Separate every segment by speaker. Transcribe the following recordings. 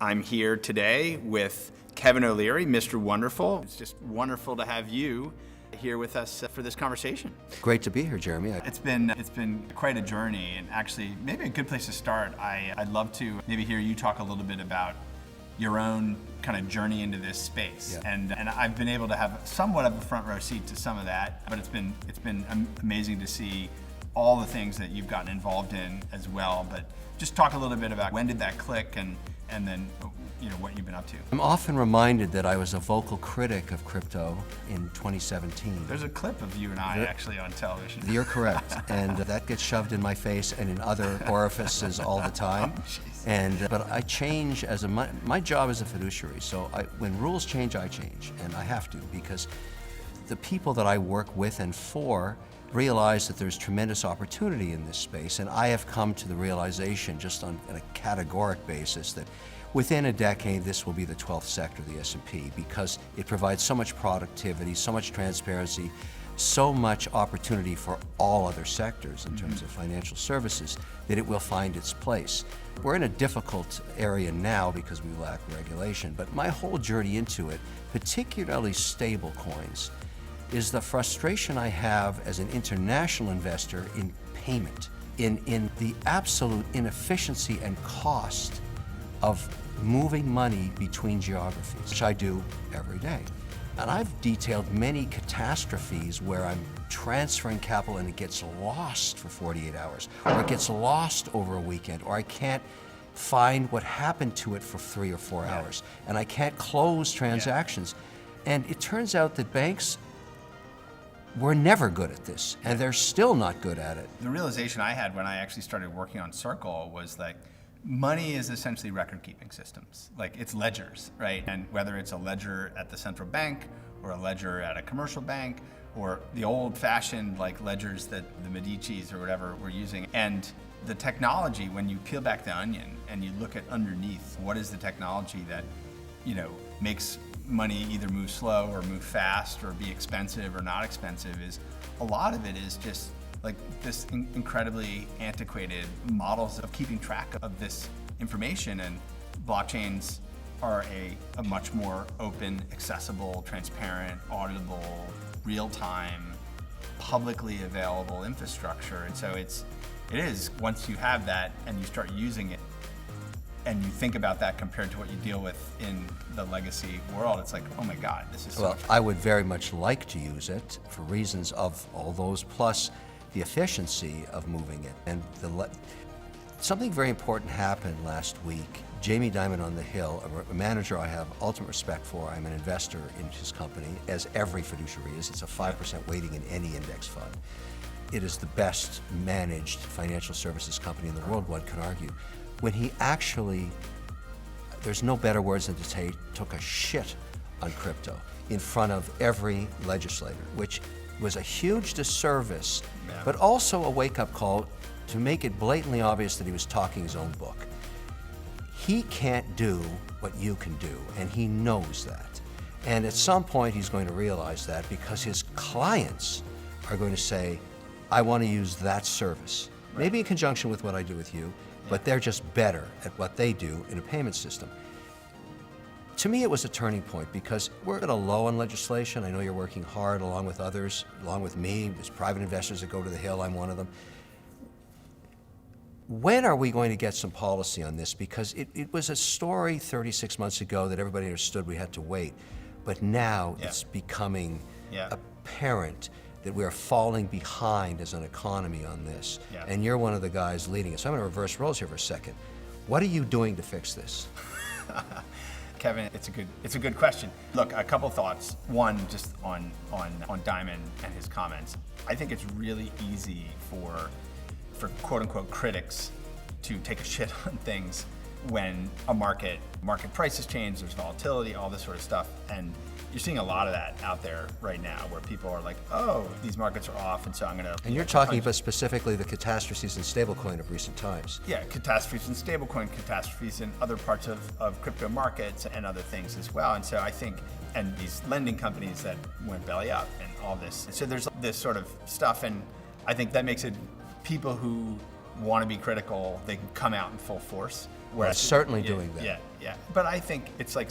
Speaker 1: I'm here today with Kevin O'Leary, Mr. Wonderful. It's just wonderful to have you here with us for this conversation.
Speaker 2: Great to be here, Jeremy.
Speaker 1: It's been quite a journey, and actually maybe a good place to start. I'd love to maybe hear you talk a little bit about your own kind of journey into this space.
Speaker 2: Yeah.
Speaker 1: And I've been able to have somewhat of a front row seat to some of that, but it's been amazing to see all the things that you've gotten involved in as well. But just talk a little bit about when did that click and then what you've been up to.
Speaker 2: I'm often reminded that I was a vocal critic of crypto in 2017.
Speaker 1: There's a clip of you and I actually on television.
Speaker 2: You're correct, and that gets shoved in my face and in other orifices all the time. But I change my job is a fiduciary, so when rules change, I change, and I have to, because the people that I work with and for realize that there's tremendous opportunity in this space, and I have come to the realization, just on a categoric basis, that within a decade this will be the 12th sector of the S&P, because it provides so much productivity, so much transparency, so much opportunity for all other sectors in terms of financial services, that it will find its place. We're in a difficult area now because we lack regulation, but my whole journey into it, particularly stable coins, is the frustration I have as an international investor in payment, in the absolute inefficiency and cost of moving money between geographies, which I do every day. And I've detailed many catastrophes where I'm transferring capital and it gets lost for 48 hours, or it gets lost over a weekend, or I can't find what happened to it for 3 or 4 hours, and I can't close transactions. And it turns out that banks were never good at this, and they're still not good at it.
Speaker 1: The realization I had when I actually started working on Circle was like, money is essentially record-keeping systems. Like, it's ledgers, right? And whether it's a ledger at the central bank, or a ledger at a commercial bank, or the old-fashioned like ledgers that the Medicis or whatever were using. And the technology, when you peel back the onion and you look at underneath, what is the technology that makes money either move slow or move fast or be expensive or not expensive, is a lot of it is just like this incredibly antiquated models of keeping track of this information. And blockchains are a much more open, accessible, transparent, auditable, real-time, publicly available infrastructure. And so it is, once you have that and you start using it, and you think about that compared to what you deal with in the legacy world, it's like, oh my God, this is so
Speaker 2: Well,
Speaker 1: much
Speaker 2: I would very much like to use it for reasons of all those, plus the efficiency of moving it. And something very important happened last week. Jamie Dimon on the Hill, a manager I have ultimate respect for, I'm an investor in his company, as every fiduciary is. It's a 5% weighting in any index fund. It is the best managed financial services company in the world, one can argue. When he actually, there's no better words than to say, took a shit on crypto in front of every legislator, which was a huge disservice, but also a wake-up call to make it blatantly obvious that he was talking his own book. He can't do what you can do, and he knows that. And at some point he's going to realize that, because his clients are going to say, I want to use that service. Maybe in conjunction with what I do with you, but they're just better at what they do in a payment system. To me, it was a turning point, because we're at a low on legislation. I know you're working hard along with others, along with me. There's private investors that go to the Hill, I'm one of them. When are we going to get some policy on this? Because it was a story 36 months ago that everybody understood we had to wait, but now it's becoming apparent that we are falling behind as an economy on this. And you're one of the guys leading it. So I'm going to reverse roles here for a second. What are you doing to fix this?
Speaker 1: Kevin, it's a good question. Look, a couple thoughts. One, just on Dimon and his comments. I think it's really easy for quote unquote critics to take a shit on things when a market prices change, there's volatility, all this sort of stuff. And you're seeing a lot of that out there right now, where people are like, oh, these markets are off, and so I'm gonna...
Speaker 2: And you're talking about specifically the catastrophes in stablecoin of recent times.
Speaker 1: Yeah, catastrophes in stablecoin, catastrophes in other parts of crypto markets and other things as well. And so I think, and these lending companies that went belly up and all this. So there's this sort of stuff, and I think that makes it, people who want to be critical, they can come out in full force.
Speaker 2: We're certainly doing that.
Speaker 1: Yeah, yeah. But I think it's like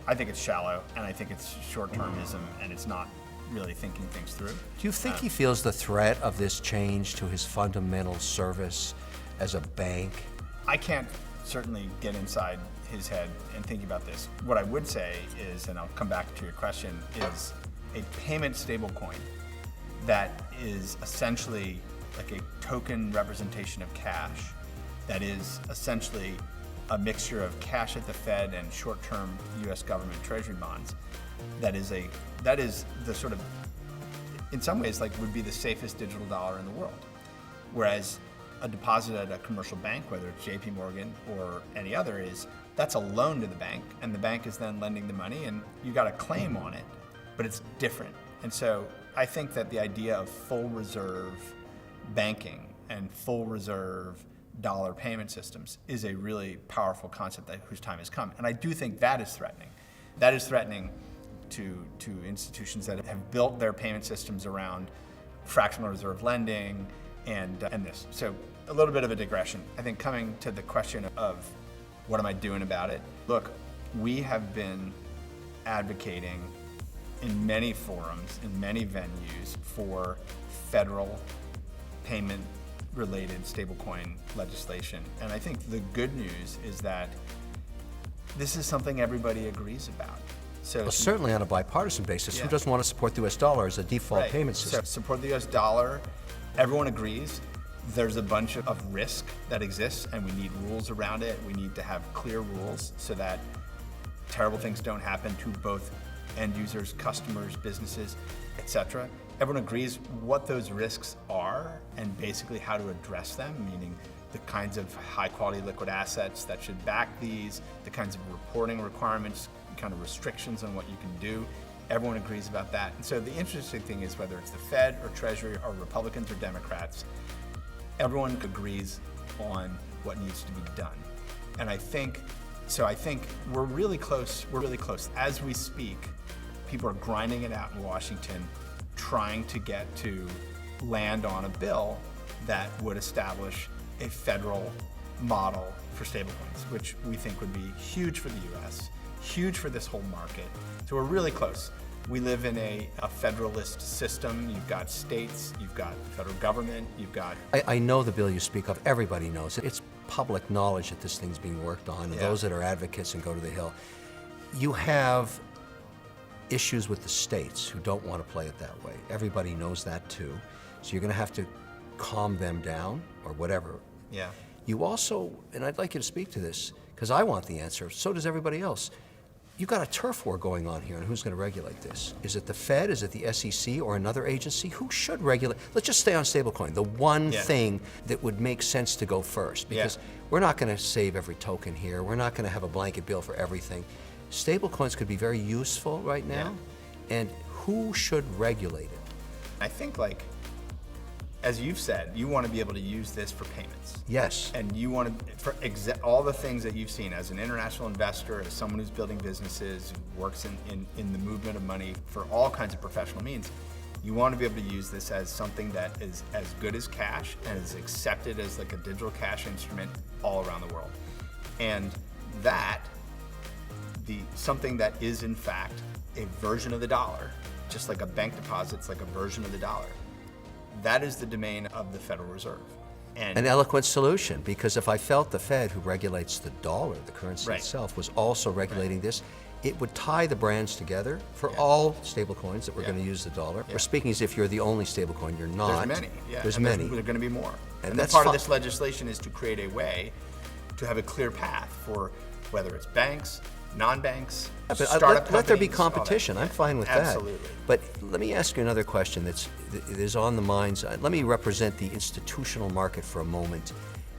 Speaker 1: I think it's shallow, and I think it's short-termism, and it's not really thinking things through.
Speaker 2: Do you think he feels the threat of this change to his fundamental service as a bank?
Speaker 1: I can't certainly get inside his head and think about this. What I would say is, and I'll come back to your question, is a payment stablecoin that is essentially like a token representation of cash, that is essentially a mixture of cash at the Fed and short-term U.S. government treasury bonds. That is the sort of, in some ways, like would be the safest digital dollar in the world. Whereas a deposit at a commercial bank, whether it's JP Morgan or any other, that's a loan to the bank, and the bank is then lending the money, and you got a claim on it, but it's different. And so I think that the idea of full reserve banking and full reserve dollar payment systems is a really powerful concept whose time has come. And I do think that is threatening. That is threatening to institutions that have built their payment systems around fractional reserve lending and this. So a little bit of a digression. I think coming to the question of what am I doing about it? Look, we have been advocating in many forums, in many venues, for federal payment-related stablecoin legislation. And I think the good news is that this is something everybody agrees about. So
Speaker 2: Well, certainly on a bipartisan basis. Who doesn't want to support the U.S. dollar as a default payment system?
Speaker 1: So support the U.S. dollar. Everyone agrees. There's a bunch of risk that exists, and we need rules around it. We need to have clear rules so that terrible things don't happen to both end users, customers, businesses, etc. Everyone agrees what those risks are and basically how to address them, meaning the kinds of high-quality liquid assets that should back these, the kinds of reporting requirements, kind of restrictions on what you can do. Everyone agrees about that. And so the interesting thing is whether it's the Fed or Treasury or Republicans or Democrats, everyone agrees on what needs to be done. And I think we're really close. We're really close. As we speak, people are grinding it out in Washington, trying to get to land on a bill that would establish a federal model for stablecoins, which we think would be huge for the US, huge for this whole market. So we're really close. We live in a federalist system. You've got states, you've got the federal government, you've got...
Speaker 2: I know the bill you speak of. Everybody knows it. It's public knowledge that this thing's being worked on, and those that are advocates and go to the Hill. You have issues with the states who don't want to play it that way. Everybody knows that too. So you're going to have to calm them down or whatever.
Speaker 1: Yeah.
Speaker 2: You also, and I'd like you to speak to this, because I want the answer, so does everybody else. You've got a turf war going on here, and who's going to regulate this? Is it the Fed? Is it the SEC or another agency? Who should regulate? Let's just stay on stablecoin, the one thing that would make sense to go first, because we're not going to save every token here. We're not going to have a blanket bill for everything. Stablecoins could be very useful right now, and who should regulate it?
Speaker 1: I think, like, as you've said, you want to be able to use this for payments.
Speaker 2: Yes.
Speaker 1: And you want to, for all the things that you've seen as an international investor, as someone who's building businesses, who works in the movement of money for all kinds of professional means, you want to be able to use this as something that is as good as cash and is accepted as like a digital cash instrument all around the world. And that, something that is in fact a version of the dollar, just like a bank deposit's like a version of the dollar, that is the domain of the Federal Reserve. And
Speaker 2: an eloquent solution, because if I felt the Fed, who regulates the dollar, the currency itself, was also regulating this, it would tie the brands together for all stablecoins that we're going to use the dollar. We're speaking as if you're the only stablecoin. You're not.
Speaker 1: There's many.
Speaker 2: There's many.
Speaker 1: There are going to be more.
Speaker 2: And
Speaker 1: that's part of this legislation is to create a way to have a clear path for whether it's banks, non-banks, startup
Speaker 2: let there be
Speaker 1: companies,
Speaker 2: competition. I'm fine with that.
Speaker 1: Absolutely.
Speaker 2: But let me ask you another question that is on the minds. Let me represent the institutional market for a moment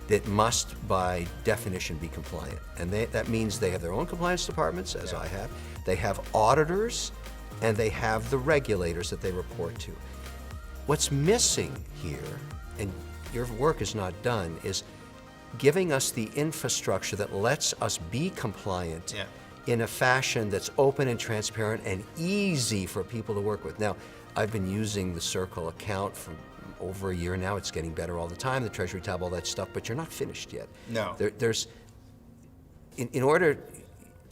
Speaker 2: that must, by definition, be compliant. And that means they have their own compliance departments, as I have. They have auditors, and they have the regulators that they report to. What's missing here, and your work is not done, is giving us the infrastructure that lets us be compliant in a fashion that's open and transparent and easy for people to work with. Now, I've been using the Circle account for over a year now. It's getting better all the time, the Treasury tab, all that stuff, but you're not finished yet.
Speaker 1: No.
Speaker 2: There's, in order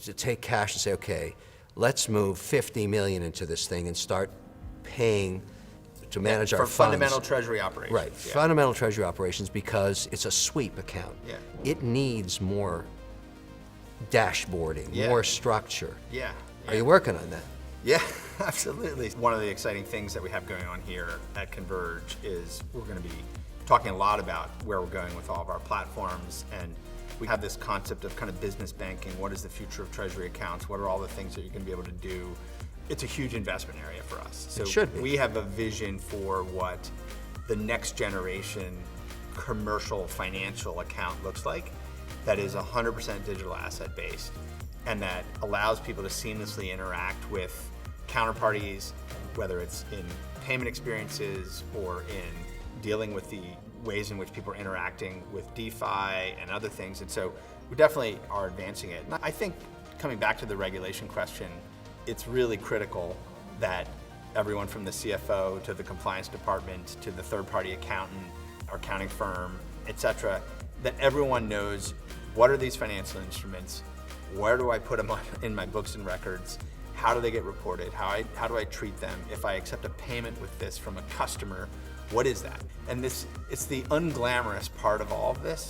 Speaker 2: to take cash and say, okay, let's move 50 million into this thing and start paying to manage our
Speaker 1: for
Speaker 2: funds.
Speaker 1: fundamental treasury operations.
Speaker 2: Right, fundamental treasury operations, because it's a sweep account.
Speaker 1: Yeah.
Speaker 2: It needs more dashboarding, more structure.
Speaker 1: Yeah.
Speaker 2: Are you working on that?
Speaker 1: Yeah, absolutely. One of the exciting things that we have going on here at Converge is we're going to be talking a lot about where we're going with all of our platforms, and we have this concept of kind of business banking. What is the future of treasury accounts? What are all the things that you're going to be able to do? It's a huge investment area for us. So
Speaker 2: it should be.
Speaker 1: We have a vision for what the next generation commercial financial account looks like that is 100% digital asset based, and that allows people to seamlessly interact with counterparties, whether it's in payment experiences or in dealing with the ways in which people are interacting with DeFi and other things. And so we definitely are advancing it. And I think, coming back to the regulation question, it's really critical that everyone from the CFO to the compliance department to the third-party accountant or accounting firm, et cetera, that everyone knows what are these financial instruments, where do I put them in my books and records, how do they get reported, how do I treat them, if I accept a payment with this from a customer, what is that? And it's the unglamorous part of all of this